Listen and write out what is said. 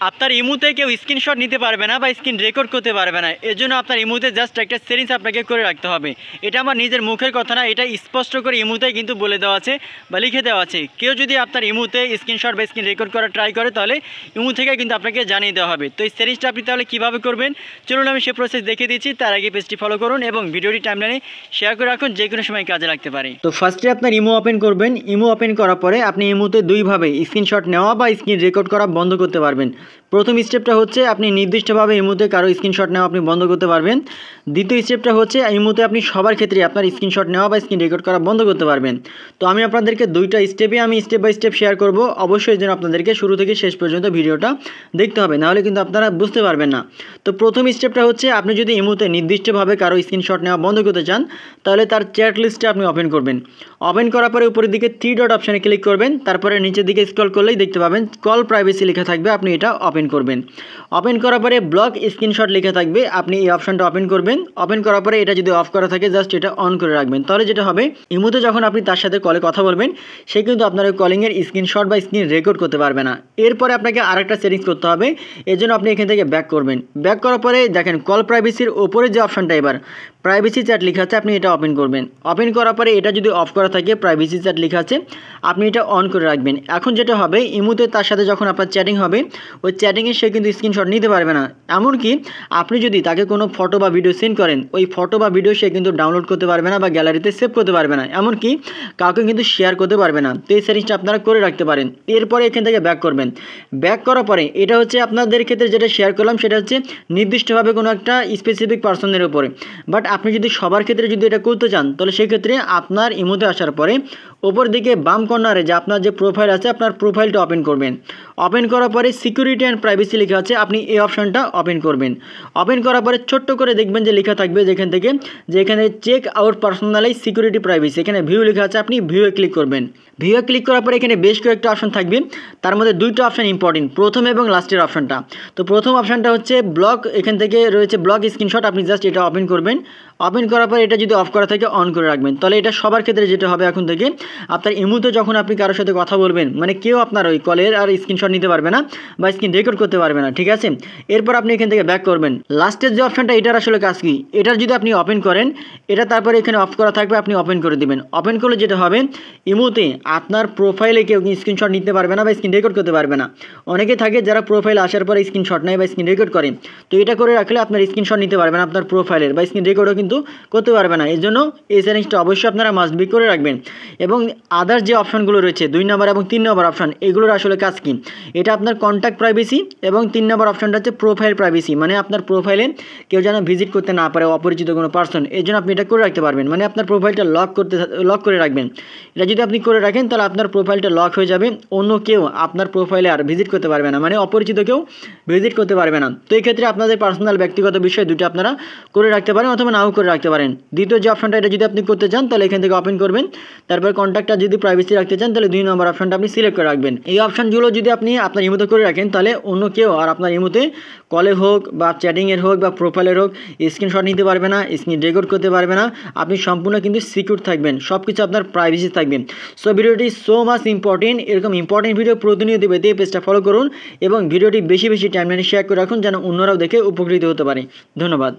আপনার ইমুতে কেউ স্ক্রিনশট নিতে পারবে না বা স্ক্রিন রেকর্ড করতে পারবে না। এর জন্য আপনার ইমুতে জাস্ট একটা সেটিংস আপনাকে করে রাখতে হবে। এটা আমার নিজের মুখের কথা না, এটা স্পষ্ট করে ইমুতে কিন্তু বলে দেওয়া আছে বা লিখে দেওয়া আছে। কেউ যদি আপনার ইমুতে স্ক্রিনশট বা স্ক্রিন রেকর্ড করা ট্রাই করে তাহলে ইমু থেকে কিন্তু আপনাকে জানিয়ে দেওয়া হবে। তো এই সেটিংসটা আপনি তাহলে কীভাবে করবেন চলুন আমি সে প্রসেস দেখিয়ে দিচ্ছি। তার আগে পেজটি ফলো করুন এবং ভিডিওটি টাইমলাইনে শেয়ার করে রাখুন, যে কোনো সময় কাজে লাগতে পারে। তো ফার্স্টে আপনার ইমো ওপেন করবেন। ইমো ওপেন করার পরে আপনি ইমুতে দুইভাবে স্ক্রিনশট নেওয়া বা স্ক্রিন রেকর্ড করা বন্ধ করতে পারবেন। প্রথম স্টেপটা হচ্ছে আপনি নির্দিষ্টভাবে ইমুতে কারো স্ক্রিনশট নেওয়া আপনি বন্ধ করতে পারবেন। দ্বিতীয় স্টেপটা হচ্ছে ইমুতে আপনি সবার ক্ষেত্রে আপনার স্ক্রিনশট নেওয়া বা স্ক্রিন রেকর্ড করা বন্ধ করতে পারবেন। তো আমি আপনাদেরকে দুইটা স্টেপে আমি স্টেপ বাই স্টেপ শেয়ার করব। অবশ্যই যেন আপনাদেরকে শুরু থেকে শেষ পর্যন্ত ভিডিওটা দেখতে হবে, নাহলে কিন্তু আপনারা বুঝতে পারবেন না। তো প্রথম স্টেপটা হচ্ছে আপনি যদি ইমুতে নির্দিষ্টভাবে কারো স্ক্রিনশট নেওয়া বন্ধ করতে চান তাহলে তার চ্যাট লিস্টটা আপনি ওপেন করবেন। ওপেন করার পরে উপরের দিকে 3 ডট অপশানে ক্লিক করবেন। তারপরে নিচের দিকে স্ক্রল করলেই দেখতে পাবেন কল প্রাইভেসি লেখা থাকবে, আপনি এটা ওপেন করবেন। ওপেন করার পরে ব্লক স্ক্রিনশট লেখা থাকবে, আপনি এই অপশানটা ওপেন করবেন। ওপেন করার পরে এটা যদি অফ করা থাকে জাস্ট এটা অন করে রাখবেন। তাহলে যেটা হবে ইমুতে যখন আপনি তার সাথে কলে কথা বলবেন সে কিন্তু আপনার ওই কলিংয়ের স্ক্রিনশট বা স্ক্রিন রেকর্ড করতে পারবে না। এরপরে আপনাকে আরেকটা সেটিংস করতে হবে, এর জন্য আপনি এখান থেকে ব্যাক করবেন। ব্যাক করার পরে দেখেন কল প্রাইভেসির ওপরে যে অপশানটা এবার প্রাইভেসি চ্যাট লেখা আছে, আপনি এটা ওপেন করবেন। ওপেন করার পরে এটা যদি অফ করা থাকে প্রাইভেসি চ্যাট লেখা আছে, আপনি এটা অন করে রাখবেন। এখন যেটা হবে ইমুতে তার সাথে যখন আপনার চ্যাটিং হবে ওই চ্যাটিংয়ে সে কিন্তু স্ক্রিনশট নিতে পারবে না। এমনকি আপনি যদি তাকে কোনো ফটো বা ভিডিও সেন্ড করেন ওই ফটো বা ভিডিও সে কিন্তু ডাউনলোড করতে পারবে না বা গ্যালারিতে সেভ করতে পারবে না, এমনকি কাউকে কিন্তু শেয়ার করতে পারবে না। তো এই সেটিংসটা আপনারা করে রাখতে পারেন। এরপরে এখান থেকে ব্যাক করবেন। ব্যাক করার পরে এটা হচ্ছে আপনাদের ক্ষেত্রে যেটা শেয়ার করলাম সেটা হচ্ছে নির্দিষ্টভাবে কোনো একটা স্পেসিফিক পার্সনের উপরে। বাট আপনি যদি সবার ক্ষেত্রে যদি এটা করতে চান তাহলে সেক্ষেত্রে আপনার ইমোতে আসার পরে ওপর দিকে বাম কর্নারে যে আপনার যে প্রোফাইল আছে আপনার প্রোফাইলটা ওপেন করবেন। ওপেন করার পরে সিকিউরিটি অ্যান্ড প্রাইভেসি লেখা আছে, আপনি এই অপশানটা ওপেন করবেন। ওপেন করার পরে ছোট্ট করে দেখবেন যে লেখা থাকবে যেখান থেকে যে এখানে check out personalize security privacy, এখানে ভিউ লেখা আছে, আপনি ভিউয়ে ক্লিক করবেন। ভিউয়ে ক্লিক করার পরে এখানে বেশ কয়েকটা অপশান থাকবে, তার মধ্যে দুইটা অপশান ইম্পর্টেন্ট, প্রথম এবং লাস্টের অপশানটা। তো প্রথম অপশানটা হচ্ছে ব্লক, এখান থেকে রয়েছে ব্লক স্ক্রিনশট, আপনি জাস্ট এটা ওপেন করবেন। ওপেন করার পরে এটা যদি অফ করা থাকে অন করে রাখবেন। তাহলে এটা সবার ক্ষেত্রে যেটা হবে এখন থেকে আপনার ইমুতে যখন আপনি কারোর সাথে কথা বলবেন মানে কেউ আপনার ওই কলের আর স্ক্রিনশট নিতে পারবে না বা স্ক্রিন রেকর্ড করতে পারবে না, ঠিক আছে। এরপর আপনি এখান থেকে ব্যাক করবেন। লাস্টের যে অপশানটা এটার আসলে কাজ কি, এটার যদি আপনি ওপেন করেন এটা তারপরে এখানে অফ করা থাকবে, আপনি ওপেন করে দেবেন। ওপেন করলে যেটা হবে ইমুতে আপনার প্রোফাইলে কেউ স্ক্রিনশট নিতে পারবে না বা স্ক্রিন রেকর্ড করতে পারবে না। অনেকে থাকে যারা প্রোফাইল আসার পরে স্ক্রিনশট নেয় বা স্ক্রিন রেকর্ড করে, তো এটা করে রাখলে আপনার স্ক্রিনশট নিতে পারবেন আপনার প্রোফাইলের বা স্ক্রিন রেকর্ডও কিন্তু করতে পারবে না। এর জন্য এই সেটিংসটা অবশ্যই আপনারা মাস্ট বি করে রাখবেন। এবং আদার্স যে অপশানগুলো রয়েছে 2 নম্বর এবং 3 নম্বর অপশান, এগুলোর আসলে কাজ কি, এটা আপনার কন্ট্যাক্ট প্রাইভেসি এবং 3 নম্বর অপশানটা হচ্ছে প্রোফাইল প্রাইভেসি, মানে আপনার প্রোফাইলে কেউ যেন ভিজিট করতে না পারে অপরিচিত কোনো পার্সন, এর জন্য আপনি এটা করে রাখতে পারবেন। মানে আপনার প্রোফাইলটা লক করে রাখবেন। এটা যদি আপনি করে রাখেন তাহলে আপনার প্রোফাইলটা লক হয়ে যাবে, অন্য কেউ আপনার প্রোফাইলে আর ভিজিট করতে পারবে না, মানে অপরিচিত কেউ ভিজিট করতে পারবে না। তো এই ক্ষেত্রে আপনাদের পার্সোনাল ব্যক্তিগত বিষয় দুটো আপনারা করে রাখতে পারেন অথবা নাও করে রাখতে পারেন। দ্বিতীয় যে অপশানটা এটা যদি আপনি করতে চান তাহলে এখান থেকে ওপেন করবেন। তারপর কন্ট্যাক্টটা যদি প্রাইভেসি রাখতে চান তাহলে 2 নম্বর অপশানটা আপনি সিলেক্ট করে রাখবেন। এই অপশানগুলো যদি আপনি আপনার ইমোতে করে রাখেন তাহলে অন্য কেউ আর আপনার ইমোতে কলে হোক বা চ্যাটিংয়ের হোক বা প্রোফাইলের হোক স্ক্রিনশট নিতে পারবে না, স্ক্রিন রেকর্ড করতে পারবে না। আপনি সম্পূর্ণ কিন্তু সিকিউর থাকবেন, সব কিছু আপনার প্রাইভেসি থাকবে। সো ভিডিওটি সো মাচ ইম্পর্টেন্ট। এরকম ইম্পর্টেন্ট ভিডিও প্রতিনিয়ত পেতে পেজটা ফলো করুন এবং ভিডিওটি বেশি বেশি টাইমলাইনে শেয়ার করে রাখুন যেন অন্যরাও দেখে উপকৃত হতে পারে। ধন্যবাদ।